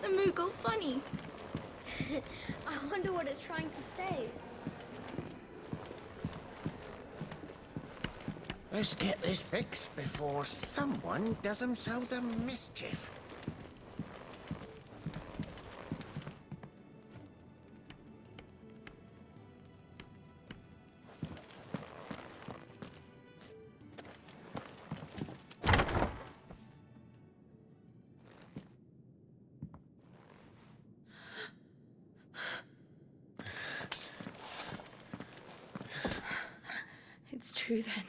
Moogle funny. I wonder what it's trying to say. Let's get this fixed before someone does themselves a mischief. It's true then.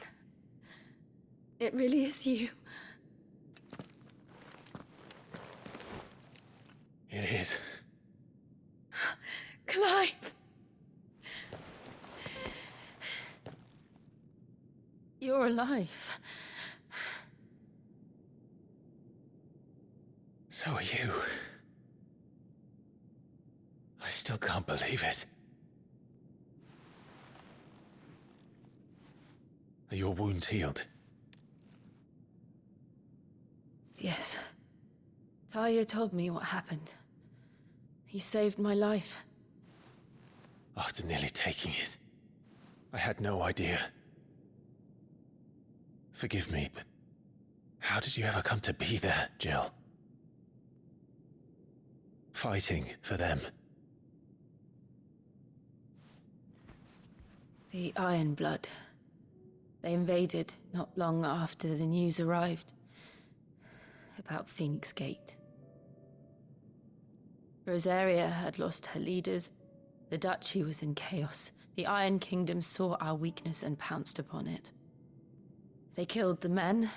It really is you. It is. Clive! You're alive. So are you. I still can't believe it. Are your wounds healed? Yes. Talia told me what happened. You saved my life. After nearly taking it, I had no idea. Forgive me, but how did you ever come to be there, Jill? Fighting for them. The Iron Blood. They invaded not long after the news arrived about Phoenix Gate. Rosaria had lost her leaders. The Duchy was in chaos. The Iron Kingdom saw our weakness and pounced upon it. They killed the men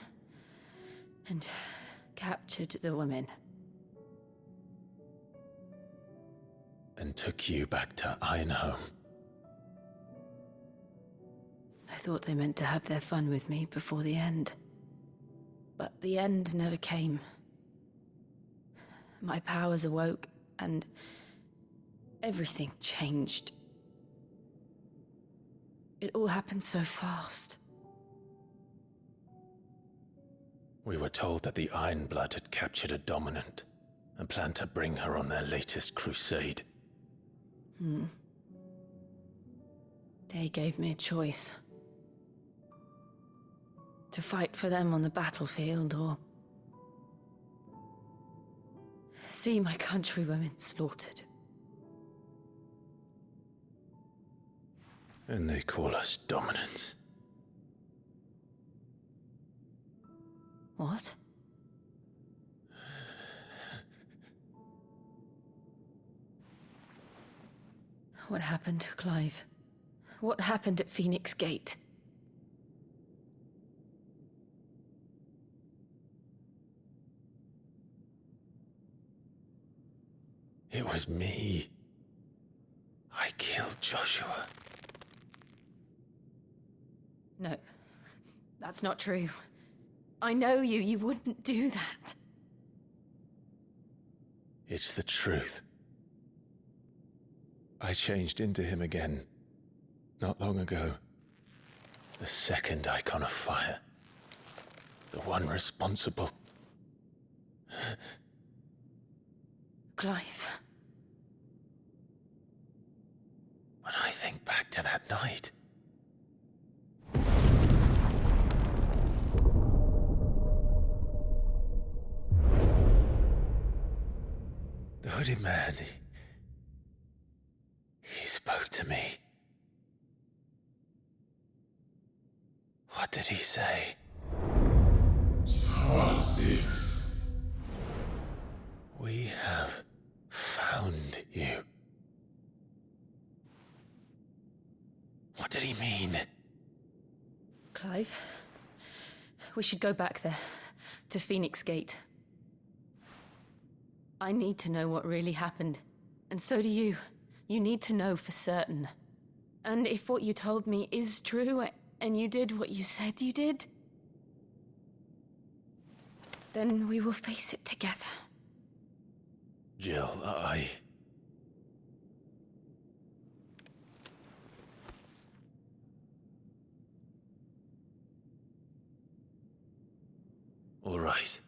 and captured the women. And took you back to Ironhome. I thought they meant to have their fun with me before the end. But the end never came. My powers awoke, and everything changed. It all happened so fast. We were told that the Iron Blood had captured a dominant and planned to bring her on their latest crusade. They gave me a choice. To fight for them on the battlefield, or see my countrywomen slaughtered. And they call us dominants. What? What happened, Clive? What happened at Phoenix Gate? It was me. I killed Joshua. No, that's not true. I know you. You wouldn't do that. It's the truth. I changed into him again, not long ago. The second icon of fire. The one responsible. Clive. When I think back to that night... The hooded man, he spoke to me. What did he say? Francis. We have found you. What did he mean? Clive, we should go back there, to Phoenix Gate. I need to know what really happened, and so do you. You need to know for certain. And if what you told me is true, and you did what you said you did, then we will face it together. Jill, All right.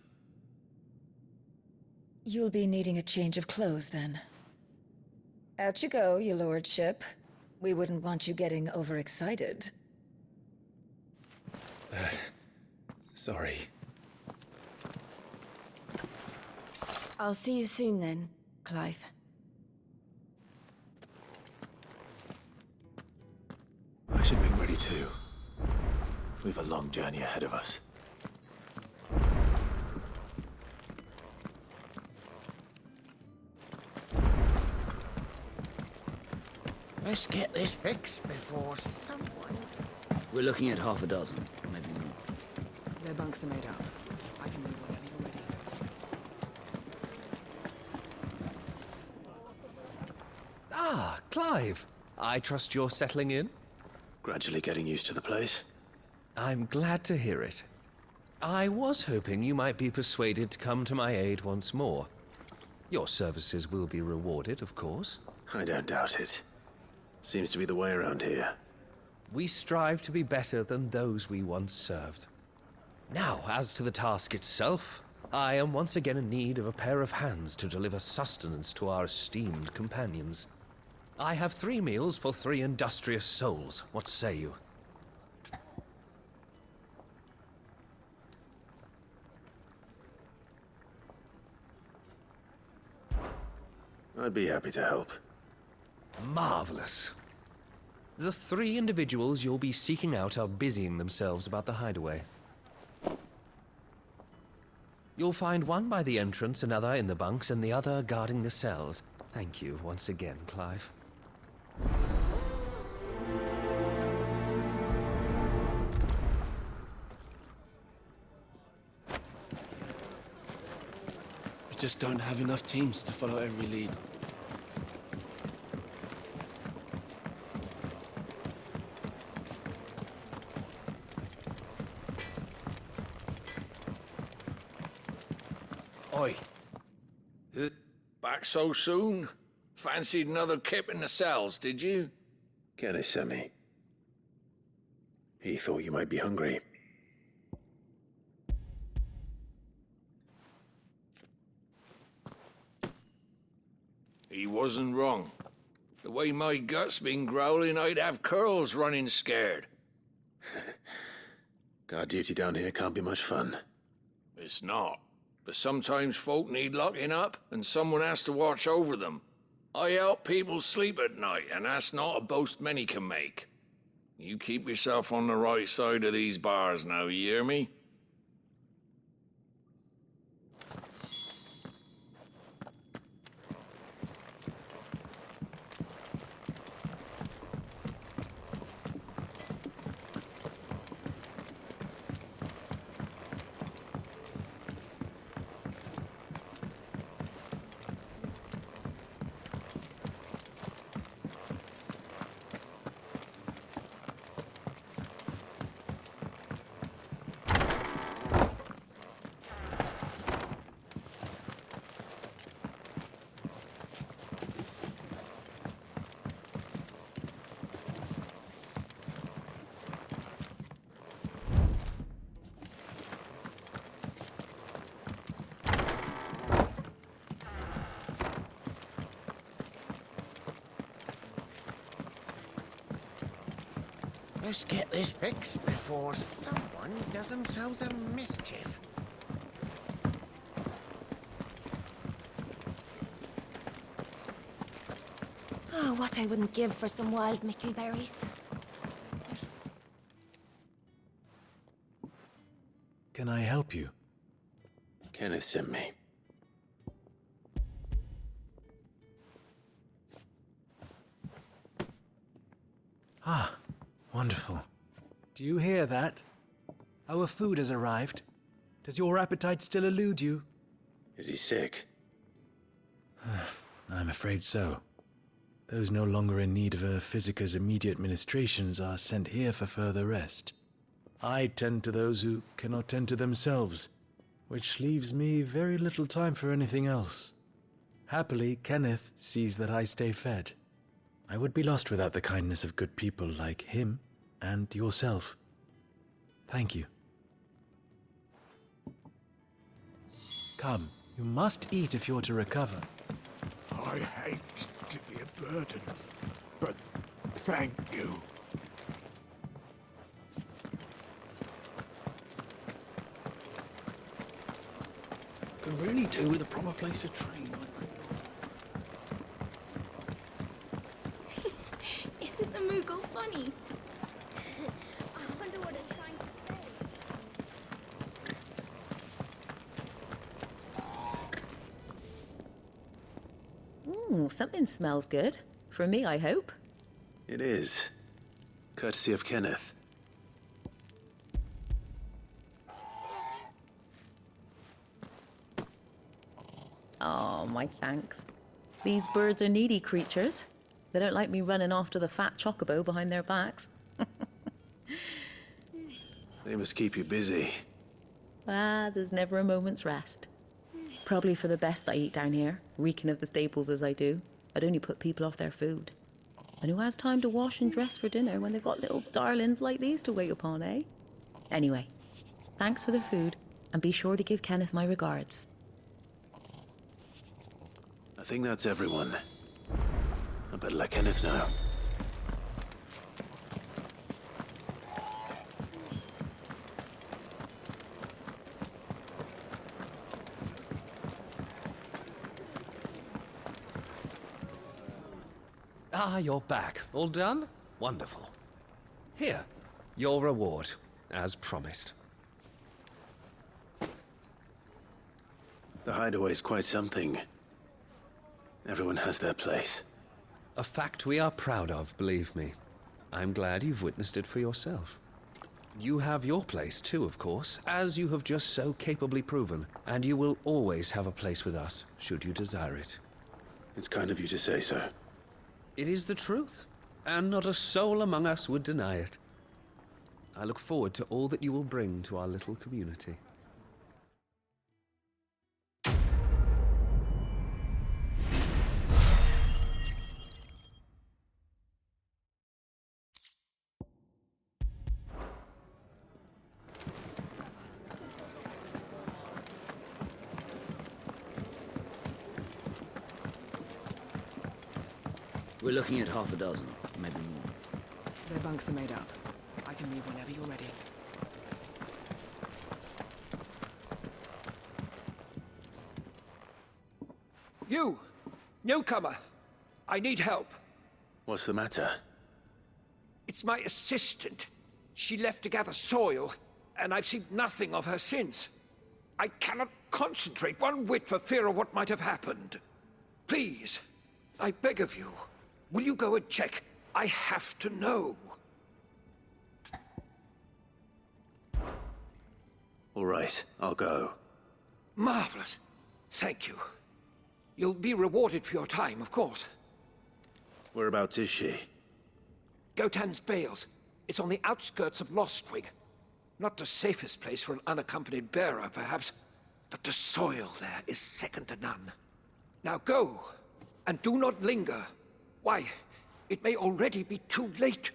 You'll be needing a change of clothes, then. Out you go, your lordship. We wouldn't want you getting overexcited. Sorry. I'll see you soon, then, Clive. I should be ready too. We've a long journey ahead of us. Let's get this fixed before someone... We're looking at half a dozen, maybe more. Their bunks are made up. I can move whenever you're ready. Ah, Clive. I trust you're settling in? Gradually getting used to the place. I'm glad to hear it. I was hoping you might be persuaded to come to my aid once more. Your services will be rewarded, of course. I don't doubt it. Seems to be the way around here. We strive to be better than those we once served. Now, as to the task itself, I am once again in need of a pair of hands to deliver sustenance to our esteemed companions. I have 3 meals for 3 industrious souls. What say you? I'd be happy to help. Marvelous. The 3 individuals you'll be seeking out are busying themselves about the hideaway. You'll find one by the entrance, another in the bunks, and the other guarding the cells. Thank you once again, Clive. We just don't have enough teams to follow every lead. Oi. Back so soon? Fancied another kip in the cells, did you? Kenneth sent me. He thought you might be hungry. He wasn't wrong. The way my gut's been growling, I'd have curls running scared. Guard duty down here can't be much fun. It's not. But sometimes folk need locking up, and someone has to watch over them. I help people sleep at night, and that's not a boast many can make. You keep yourself on the right side of these bars now, you hear me? Let's get this fixed before someone does themselves a mischief. Oh, what I wouldn't give for some wild Mickey berries. Can I help you? Kenneth sent me. Ah, wonderful. Do you hear that? Our food has arrived. Does your appetite still elude you? Is he sick? I'm afraid so. Those no longer in need of a physicker's immediate ministrations are sent here for further rest. I tend to those who cannot tend to themselves, which leaves me very little time for anything else. Happily, Kenneth sees that I stay fed. I would be lost without the kindness of good people like him and yourself. Thank you. Come, You must eat if you're to recover. I hate to be a burden, but thank you. Could really do with a proper place to train. Isn't the Moogle funny? I wonder what it's trying to say. Ooh, something smells good. For me, I hope. It is. Courtesy of Kenneth. Oh, my thanks. These birds are needy creatures. They don't like me running after the fat chocobo behind their backs. They must keep you busy. Ah, there's never a moment's rest. Probably for the best I eat down here, reeking of the staples as I do. I'd only put people off their food. And who has time to wash and dress for dinner when they've got little darlings like these to wait upon, eh? Anyway, thanks for the food, and be sure to give Kenneth my regards. I think that's everyone. I better let Kenneth know. Ah, you're back. All done? Wonderful. Here, your reward, as promised. The hideaway's quite something. Everyone has their place. A fact we are proud of, believe me. I'm glad you've witnessed it for yourself. You have your place too, of course, as you have just so capably proven, and you will always have a place with us, should you desire it. It's kind of you to say so. It is the truth, and not a soul among us would deny it. I look forward to all that you will bring to our little community. We're looking at half a dozen, maybe more. Their bunks are made up. I can move whenever you're ready. You! Newcomer! I need help. What's the matter? It's my assistant. She left to gather soil, and I've seen nothing of her since. I cannot concentrate one whit for fear of what might have happened. Please, I beg of you, will you go and check? I have to know. All right, I'll go. Marvelous. Thank you. You'll be rewarded for your time, of course. Whereabouts is she? Gotan's Bales. It's on the outskirts of Lostwing. Not the safest place for an unaccompanied bearer, perhaps, but the soil there is second to none. Now go, and do not linger. Why, it may already be too late.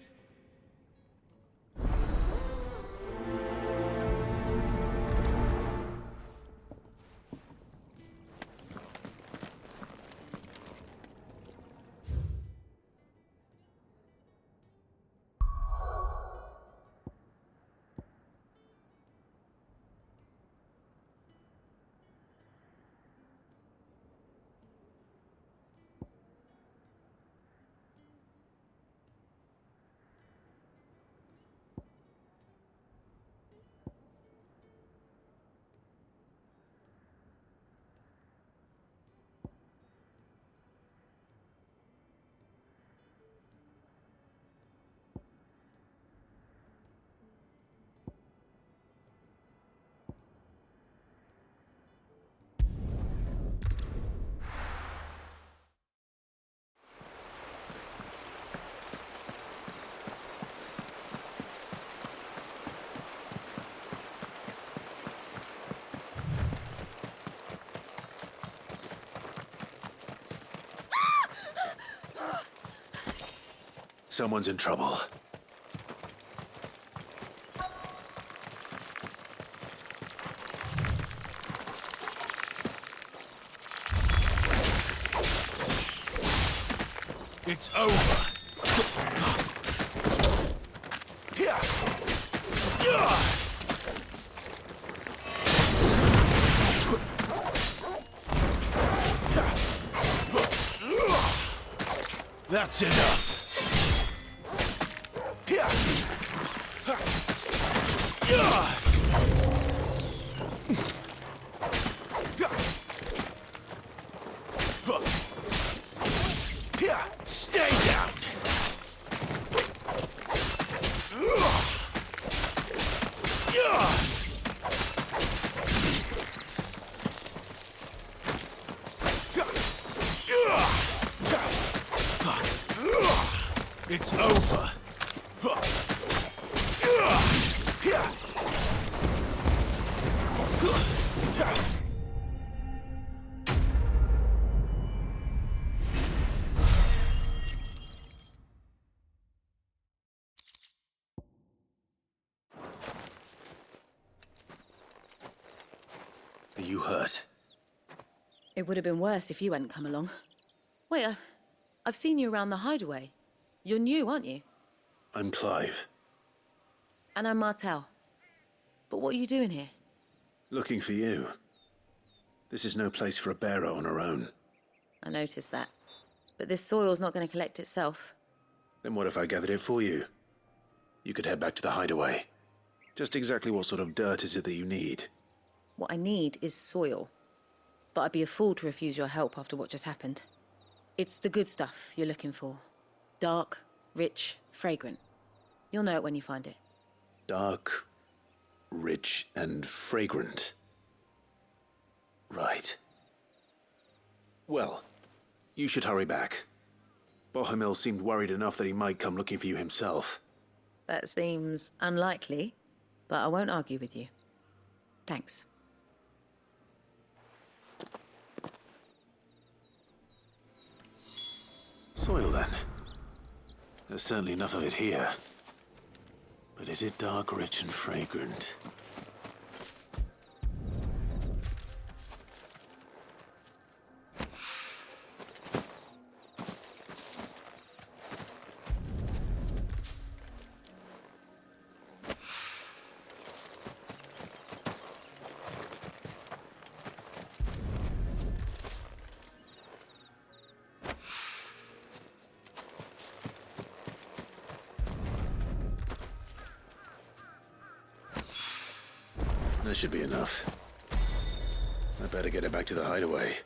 Someone's in trouble. It's over. That's enough. Stay down. It's over. Are you hurt? It would have been worse if you hadn't come along. Wait, I've seen you around the hideaway. You're new, aren't you? I'm Clive. And I'm Martel. But what are you doing here? Looking for you. This is no place for a bearer on her own. I noticed that. But this soil's not going to collect itself. Then what if I gathered it for you? You could head back to the hideaway. Just exactly what sort of dirt is it that you need? What I need is soil. But I'd be a fool to refuse your help after what just happened. It's the good stuff you're looking for. Dark, rich, fragrant. You'll know it when you find it. Dark, rich, and fragrant. Right. Well, you should hurry back. Bohemil seemed worried enough that he might come looking for you himself. That seems unlikely, but I won't argue with you. Thanks. Soil, then. There's certainly enough of it here. But is it dark, rich, and fragrant? That should be enough. I better get it back to the hideaway.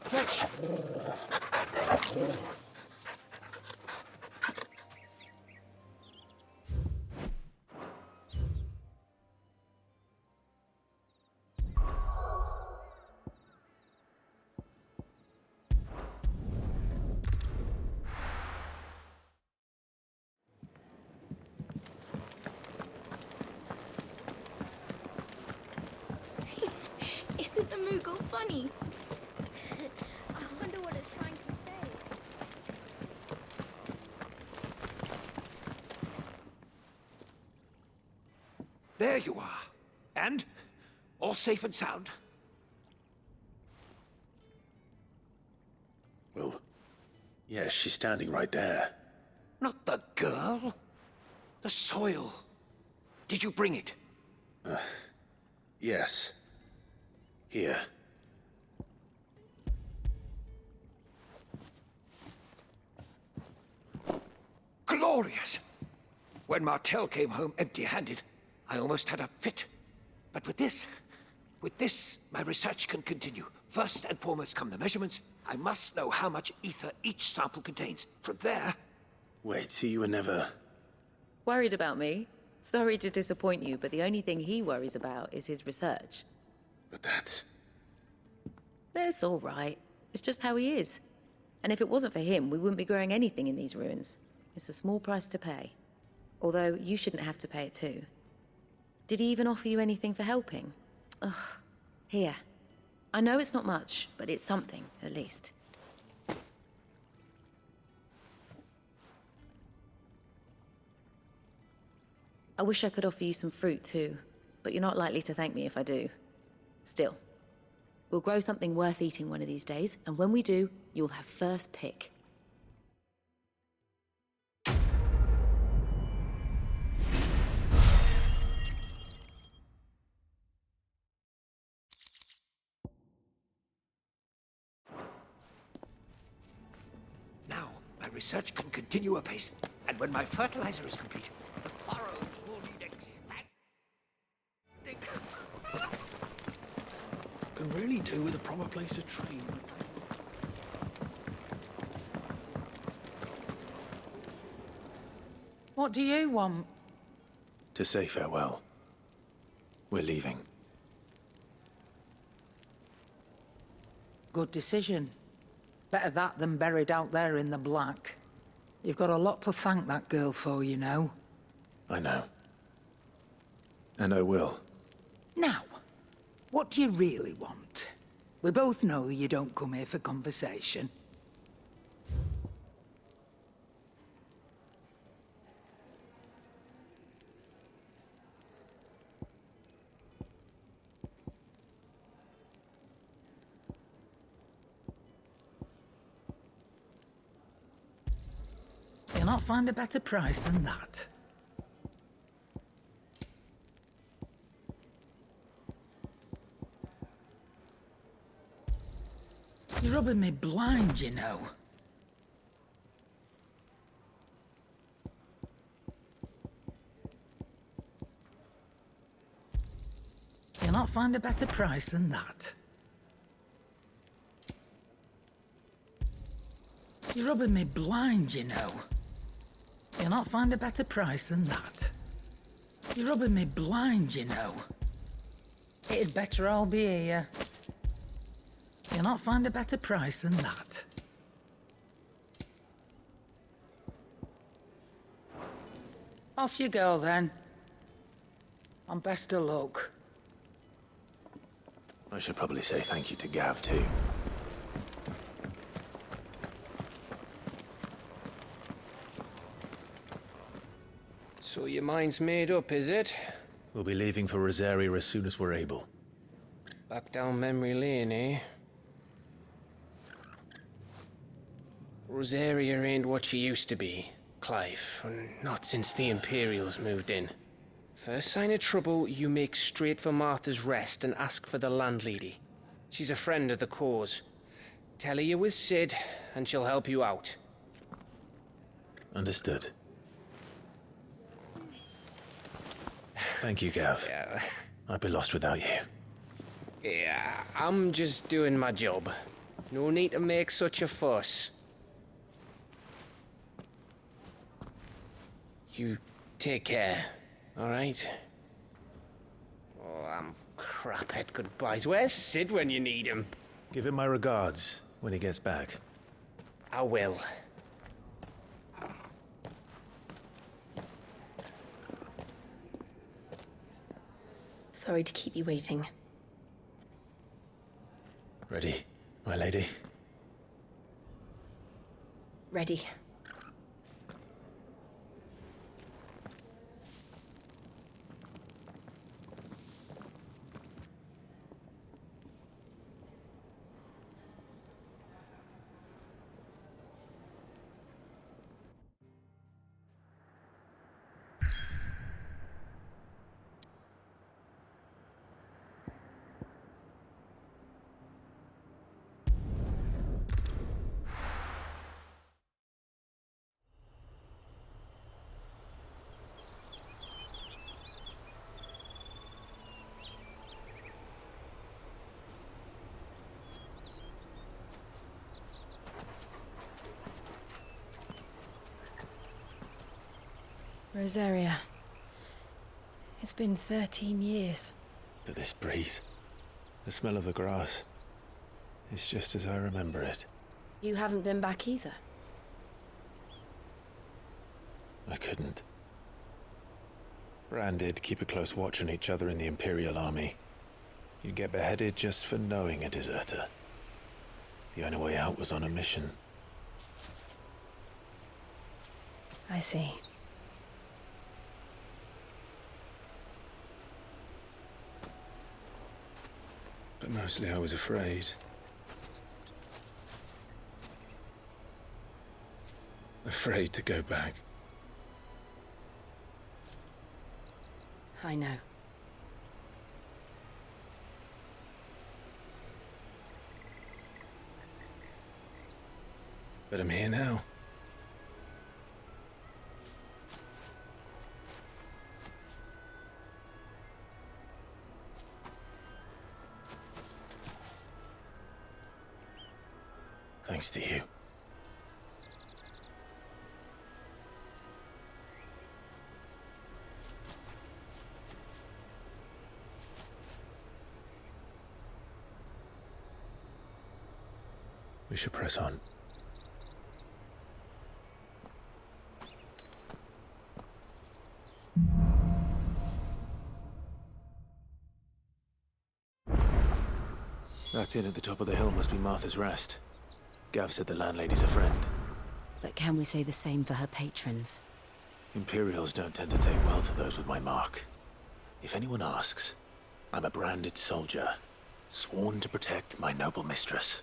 Fetch! Isn't the Moogle funny? I wonder what it's trying to say. There you are. And? All safe and sound? Well, yes, she's standing right there. Not the girl. The soil. Did you bring it? Yes. Here. Glorious! When Martel came home empty-handed, I almost had a fit. But with this, my research can continue. First and foremost come the measurements. I must know how much ether each sample contains. From there... Wait, so you were never... Worried about me? Sorry to disappoint you, but the only thing he worries about is his research. But that's... That's all right. It's just how he is. And if it wasn't for him, we wouldn't be growing anything in these ruins. It's a small price to pay. Although, you shouldn't have to pay it too. Did he even offer you anything for helping? Ugh. Here. I know it's not much, but it's something, at least. I wish I could offer you some fruit too, but you're not likely to thank me if I do. Still, We'll grow something worth eating one of these days, and when we do, you'll have first pick. Now, my research can continue apace, and when my fertilizer is complete, the furrows will need expanding. Could really do with a proper place to train. What do you want? To say farewell. We're leaving. Good decision. Better that than buried out there in the black. You've got a lot to thank that girl for, you know. I know. And I will. Now, what do you really want? We both know you don't come here for conversation. You'll not find a better price than that. You're rubbing me blind, you know. You'll not find a better price than that. You're rubbing me blind, you know. You'll not find a better price than that. You're rubbing me blind, you know. It'd better all be here. You'll not find a better price than that. Off you go, then. And best of luck. I should probably say thank you to Gav, too. So your mind's made up, is it? We'll be leaving for Rosaria as soon as we're able. Back down memory lane, eh? Rosaria ain't what she used to be, Clive. Not since the Imperials moved in. First sign of trouble, you make straight for Martha's Rest and ask for the landlady. She's a friend of the cause. Tell her you're with Sid, and she'll help you out. Understood. Thank you, Gav. Yeah. I'd be lost without you. Yeah, I'm just doing my job. No need to make such a fuss. You take care, all right? Oh, I'm crap at goodbyes. Where's Sid when you need him? Give him my regards when he gets back. I will. Sorry to keep you waiting. Ready, my lady? Ready. Rosaria. It's been 13 years. But this breeze, the smell of the grass, it's just as I remember it. You haven't been back either. I couldn't. Bran did keep a close watch on each other in the Imperial Army. You'd get beheaded just for knowing a deserter. The only way out was on a mission. I see. But mostly I was afraid. Afraid to go back. I know. But I'm here now. Thanks to you. We should press on. That inn at the top of the hill must be Martha's Rest. Gav said the landlady's a friend. But can we say the same for her patrons? Imperials don't tend to take well to those with my mark. If anyone asks, I'm a branded soldier, sworn to protect my noble mistress.